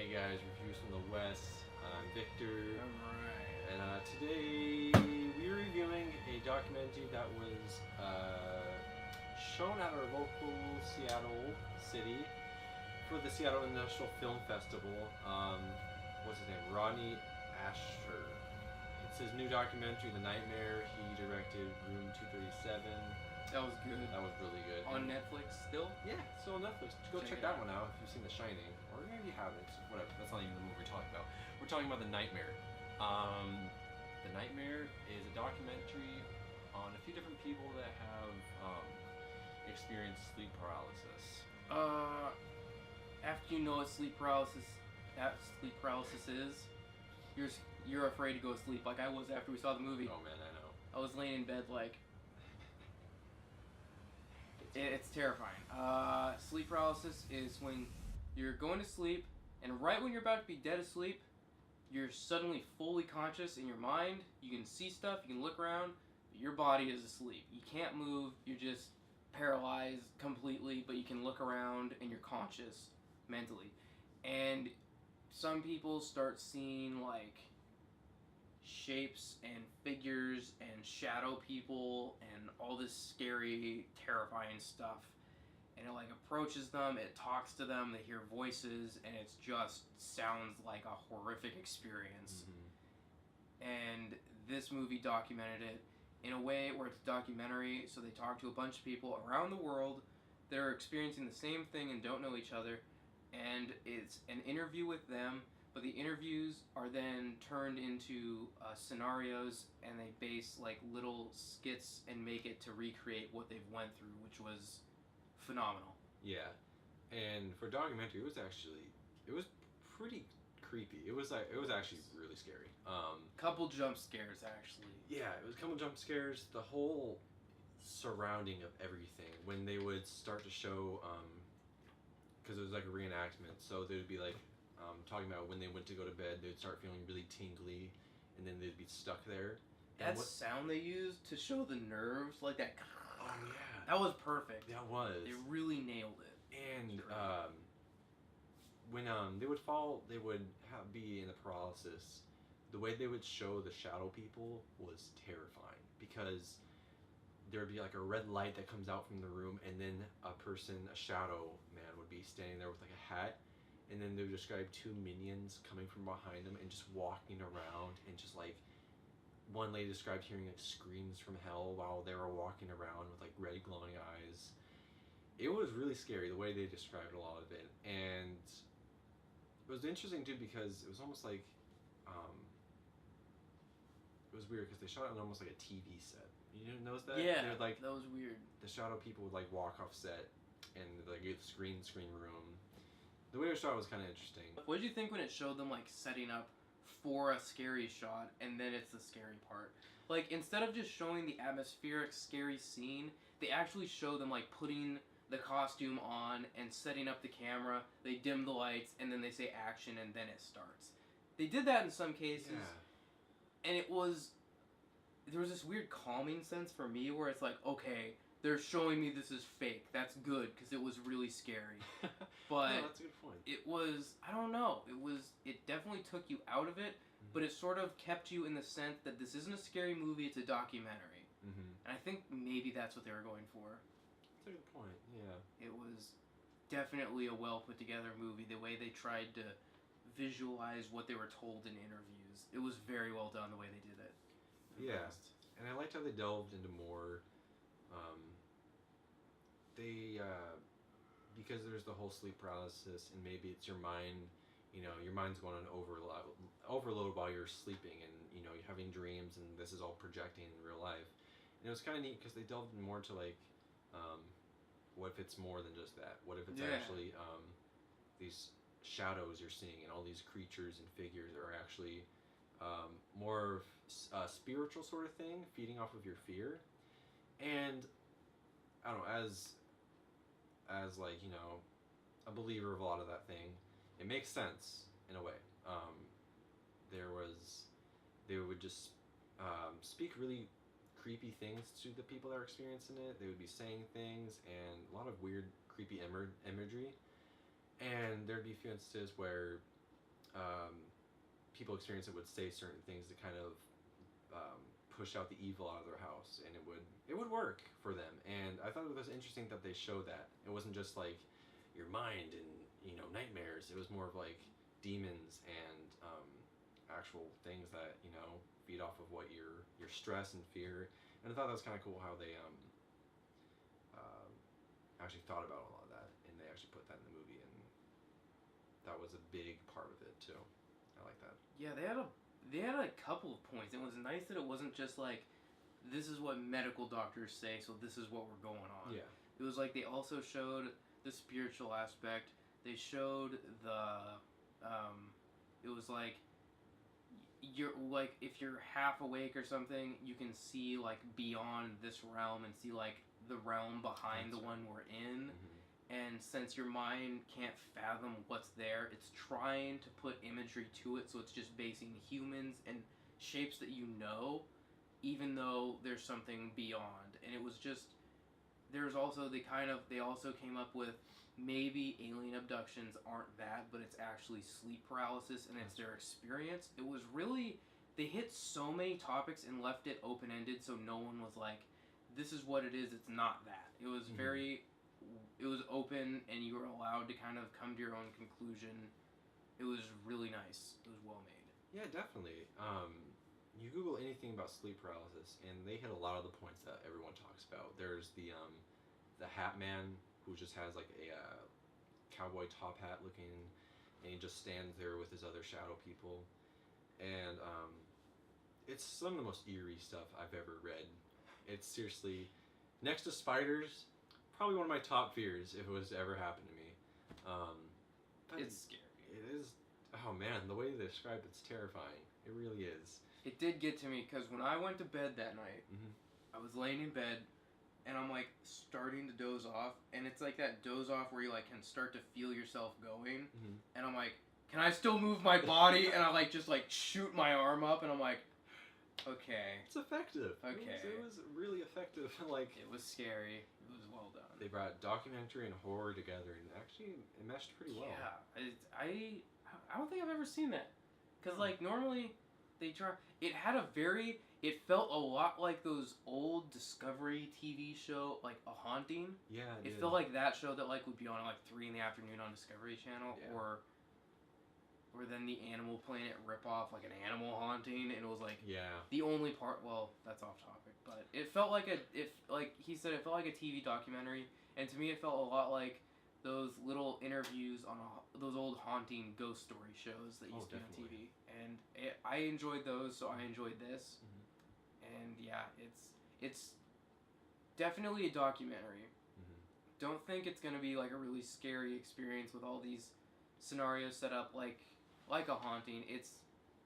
Hey guys, reviews from the West. I'm Victor, Alright. and today we're reviewing a documentary that was shown at our local Seattle city for the Seattle International Film Festival. What's his name? Rodney Ascher. It's his new documentary, The Nightmare. He directed Room 237. That was good. That was really good. On Netflix still? Yeah, still on Netflix. Go check Check it that out. one out if you've seen The Shining, or maybe you haven't. Whatever. That's not even the movie we're talking about. We're talking about The Nightmare. The Nightmare is a documentary on a few different people that have experienced sleep paralysis. After you know what sleep paralysis is, you're afraid to go to sleep like I was after we saw the movie. Oh man, I know. I was laying in bed like it's terrifying. Sleep paralysis is when you're going to sleep and right when you're about to be dead asleep, you're suddenly fully conscious in your mind. You can see stuff, you can look around, but your body is asleep. You can't move, you're just paralyzed completely, but you can look around and you're conscious mentally. And some people start seeing like shapes and figures and shadow people and all this scary, terrifying stuff. And it like approaches them, it talks to them, they hear voices, and it just sounds like a horrific experience. Mm-hmm. And this movie documented it in a way where it's a documentary, so they talk to a bunch of people around the world that are experiencing the same thing and don't know each other, and it's an interview with them, but the interviews are then turned into scenarios, and they base like little skits and make it to recreate what they've went through, which was phenomenal. Yeah, and for a documentary, it was pretty creepy. It was actually really scary. Couple jump scares actually. Yeah, it was a couple jump scares. The whole surrounding of everything when they would start to show, because it was like a reenactment. So they would be like talking about when they went to go to bed, they'd start feeling really tingly, and then they'd be stuck there. That sound they used to show the nerves, like that. Oh yeah, that was perfect. that was. They really nailed it. And when they would fall, they would be in the paralysis. The way they would show the shadow people was terrifying because there would be like a red light that comes out from the room, and then a shadow man, would be standing there with like a hat, and then they would describe two minions coming from behind them and just walking around, and just like one lady described hearing like screams from hell while they were walking around with like red glowing eyes. It was really scary the way they described a lot of it, and it was interesting too because it was almost like it was weird because they shot it on almost like a TV set. You didn't notice that? Yeah, like that was weird. the shadow people would like walk off set, and like the screen room. The way it was shot was kind of interesting. What did you think when it showed them like setting up for a scary shot and then it's the scary part? Like instead of just showing the atmospheric scary scene, they actually show them like putting the costume on and setting up the camera. They dim the lights and then they say action and then it starts. They did that in some cases. Yeah. And there was this weird calming sense for me where it's like, okay, they're showing me this is fake. That's good because it was really scary. But no, that's a good point. it was, I don't know, it definitely took you out of it, but it sort of kept you in the sense that this isn't a scary movie, it's a documentary. Mm-hmm. And I think maybe that's what they were going for. That's a good point, yeah. It was definitely a well put together movie, the way they tried to visualize what they were told in interviews. It was very well done the way they did it. Yeah, and I liked how they delved into more. Because there's the whole sleep paralysis, and maybe it's your mind. You know, your mind's going on overload while you're sleeping, and you know you're having dreams, and this is all projecting in real life. And it was kind of neat because they delved more to like, what if it's more than just that? What if it's actually these shadows you're seeing, and all these creatures and figures are actually more spiritual sort of thing, feeding off of your fear. And I don't know, as like, you know, a believer of a lot of that thing, it makes sense in a way. They would just speak really creepy things to the people that are experiencing it. They would be saying things and a lot of weird, creepy imagery. And there'd be a few instances where people experience it would say certain things to kind of push out the evil out of their house, and it would work for them. And I thought it was interesting that they showed that it wasn't just like your mind and nightmares. It was more of like demons and actual things that feed off of what your stress and fear. And I thought that was kind of cool how they actually thought about a lot of that, and they actually put that in the movie, and that was a big part of it too. I like that. Yeah, they had a couple of points. It was nice that it wasn't just like, this is what medical doctors say, so this is what we're going on. Yeah. It was like they also showed the spiritual aspect. They showed the it was like, you're like, if you're half awake or something, you can see like beyond this realm and see like the realm behind the one we're in. And since your mind can't fathom what's there, it's trying to put imagery to it, so it's just basing humans and shapes that even though there's something beyond. And it was just, there's also they also came up with, maybe alien abductions aren't that, but it's actually sleep paralysis and it's their experience. It was really, they hit so many topics and left it open-ended, so no one was like, this is what it is, it's not that. It was it was open, and you were allowed to kind of come to your own conclusion. It was really nice. It was well made. Yeah, definitely. You Google anything about sleep paralysis, and they hit a lot of the points that everyone talks about. There's the Hat Man, who just has like a cowboy top hat looking, and he just stands there with his other shadow people. And it's some of the most eerie stuff I've ever read. It's seriously, next to spiders, probably one of my top fears if it was to ever happen to me. It's scary. It is. Oh man, the way they described it's terrifying. It really is. It did get to me, because when I went to bed that night, I was laying in bed, and I'm like starting to doze off, and it's like that doze off where you like can start to feel yourself going, and I'm like, can I still move my body? And I like just like shoot my arm up, and I'm like, okay. It's effective. Okay. It was really effective. Like, it was scary. It was well done. They brought documentary and horror together, and actually it meshed pretty well. Yeah, I don't think I've ever seen that, because like normally they try. It felt a lot like those old Discovery TV show, like A Haunting. Yeah. It felt like that show that like would be on like 3 PM on Discovery Channel, or then the Animal Planet ripoff, like an animal haunting, and it was like the only part. Well, that's off topic, but it felt like he said, it felt like a TV documentary, and to me it felt a lot like those little interviews on those old haunting ghost story shows that used to be on TV, and I enjoyed those, so I enjoyed this, and yeah, it's definitely a documentary. Don't think it's gonna be like a really scary experience with all these scenarios set up like A Haunting. It's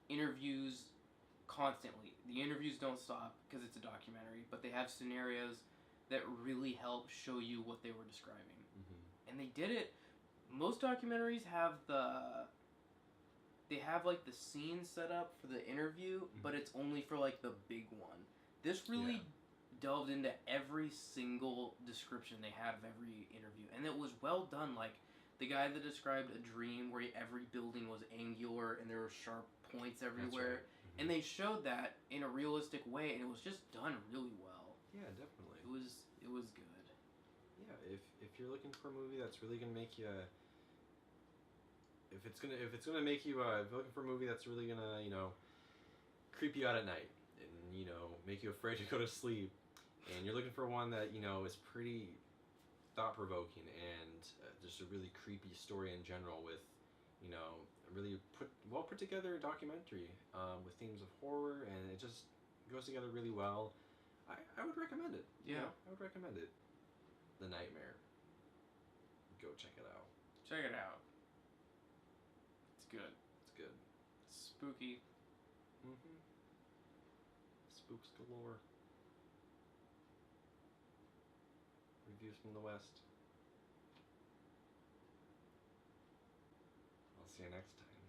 interviews constantly. The interviews don't stop because it's a documentary, but they have scenarios that really help show you what they were describing. And they did it. Most documentaries have like the scene set up for the interview, but it's only for like the big one. This really delved into every single description they had of every interview, and it was well done. Like the guy that described a dream where every building was angular and there were sharp points everywhere, and they showed that in a realistic way, and it was just done really well. Yeah, definitely. It was good. Yeah, if you're looking for a movie that's really gonna make you, if it's gonna make you, if you're looking for a movie that's really gonna creep you out at night and make you afraid to go to sleep, and you're looking for one that is pretty thought-provoking and just a really creepy story in general with a really well put together documentary with themes of horror, and it just goes together really well, I would recommend it. Yeah. I would recommend it. The Nightmare. Go check it out. Check it out. It's good. It's good. Spooky. Spooks galore. Reviews from the West. I'll see you next time.